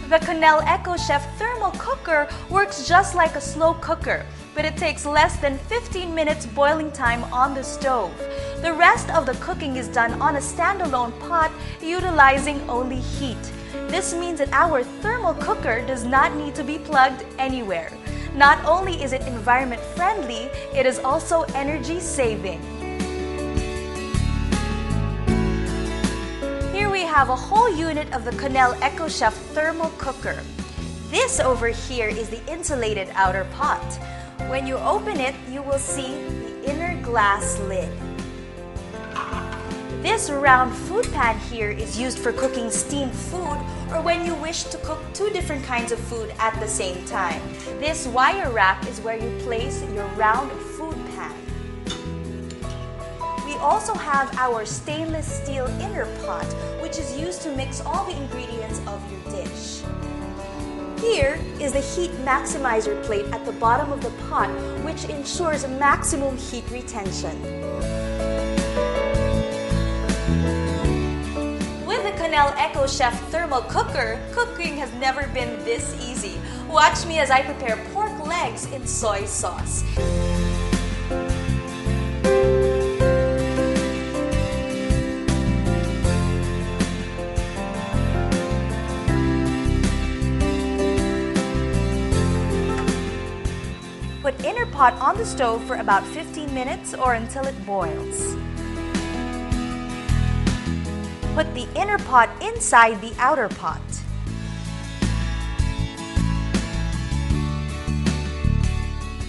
The Connell EcoChef thermal cooker works just like a slow cooker, but it takes less than 15 minutes boiling time on the stove. The rest of the cooking is done on a standalone pot utilizing only heat. This means that our thermal cooker does not need to be plugged anywhere. Not only is it environment friendly, it is also energy saving. Here we have a whole unit of the Connell EcoChef thermal cooker. This over here is the insulated outer pot. When you open it, you will see the inner glass lid. This round food pan here is used for cooking steamed food or when you wish to cook two different kinds of food at the same time. This wire rack is where you place your round food pan. We also have our stainless steel inner pot, which is used to mix all the ingredients of your dish. Here is the heat maximizer plate at the bottom of the pot, which ensures maximum heat retention. With the Connell EcoChef thermal cooker, cooking has never been this easy. Watch me as I prepare pork legs in soy sauce. Put inner pot on the stove for about 15 minutes or until it boils. Put the inner pot inside the outer pot.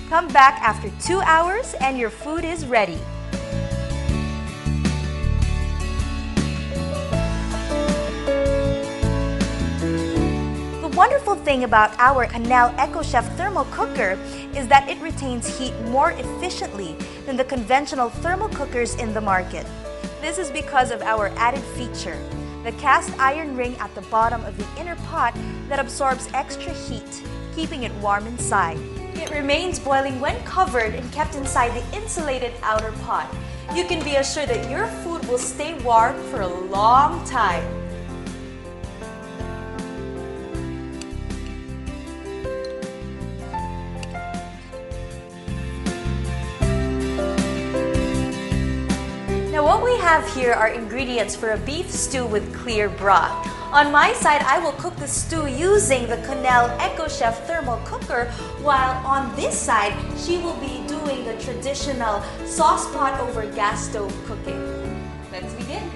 Come back after 2 hours and your food is ready. The wonderful thing about our Connell EcoChef thermal cooker is that it retains heat more efficiently than the conventional thermal cookers in the market. This is because of our added feature, the cast iron ring at the bottom of the inner pot that absorbs extra heat, keeping it warm inside. It remains boiling when covered and kept inside the insulated outer pot. You can be assured that your food will stay warm for a long time. Now what we have here are ingredients for a beef stew with clear broth. On my side, I will cook the stew using the Connell EcoChef thermal cooker, while on this side, she will be doing the traditional sauce pot over gas stove cooking. Let's begin.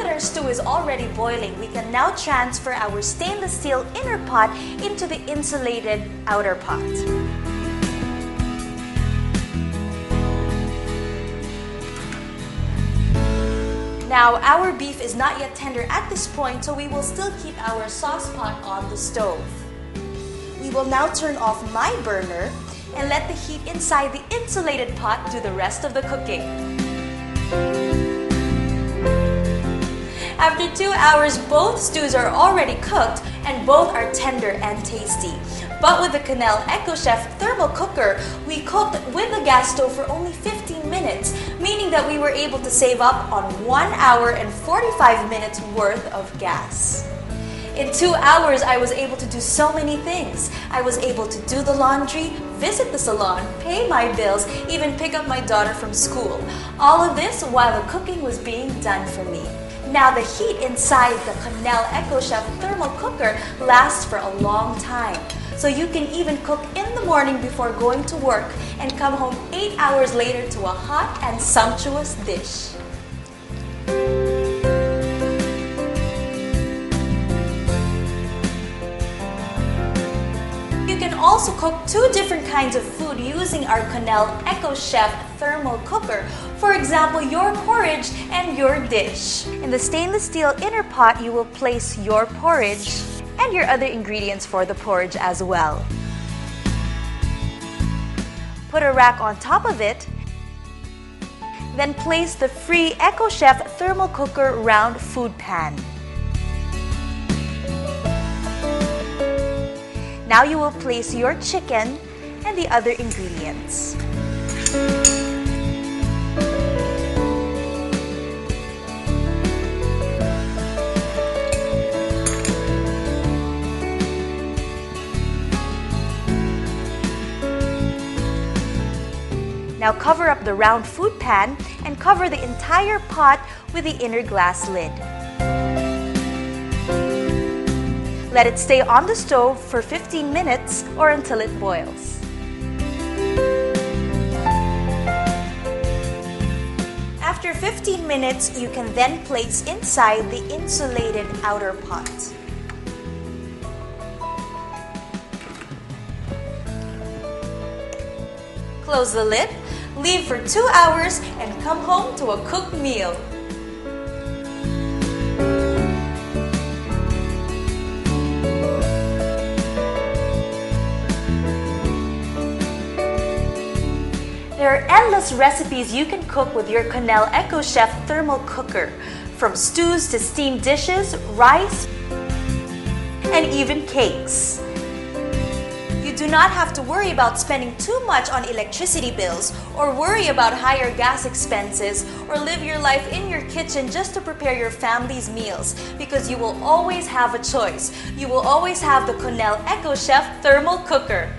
Our stew is already boiling, we can now transfer our stainless steel inner pot into the insulated outer pot. Now, our beef is not yet tender at this point, so we will still keep our sauce pot on the stove. We will now turn off my burner and let the heat inside the insulated pot do the rest of the cooking. After 2 hours, both stews are already cooked and both are tender and tasty. But with the Connell EcoChef thermal cooker, we cooked with the gas stove for only 15 minutes, meaning that we were able to save up on 1 hour and 45 minutes worth of gas. In 2 hours, I was able to do so many things. I was able to do the laundry, visit the salon, pay my bills, even pick up my daughter from school. All of this while the cooking was being done for me. Now the heat inside the Connell EcoChef thermal cooker lasts for a long time. So you can even cook in the morning before going to work and come home 8 hours later to a hot and sumptuous dish. You can also cook 2 different kinds of food using our Connell EcoChef thermal cooker. For example, your porridge and your dish. In the stainless steel inner pot, you will place your porridge and your other ingredients for the porridge as well. Put a rack on top of it. Then place the free EcoChef thermal cooker round food pan. Now you will place your chicken and the other ingredients. Now cover up the round food pan and cover the entire pot with the inner glass lid. Let it stay on the stove for 15 minutes or until it boils. After 15 minutes, you can then place inside the insulated outer pot. Close the lid, leave for 2 hours, and come home to a cooked meal. There are endless recipes you can cook with your Connell EcoChef thermal cooker, from stews to steamed dishes, rice, and even cakes. You do not have to worry about spending too much on electricity bills, or worry about higher gas expenses, or live your life in your kitchen just to prepare your family's meals, because you will always have a choice. You will always have the Connell EcoChef thermal cooker.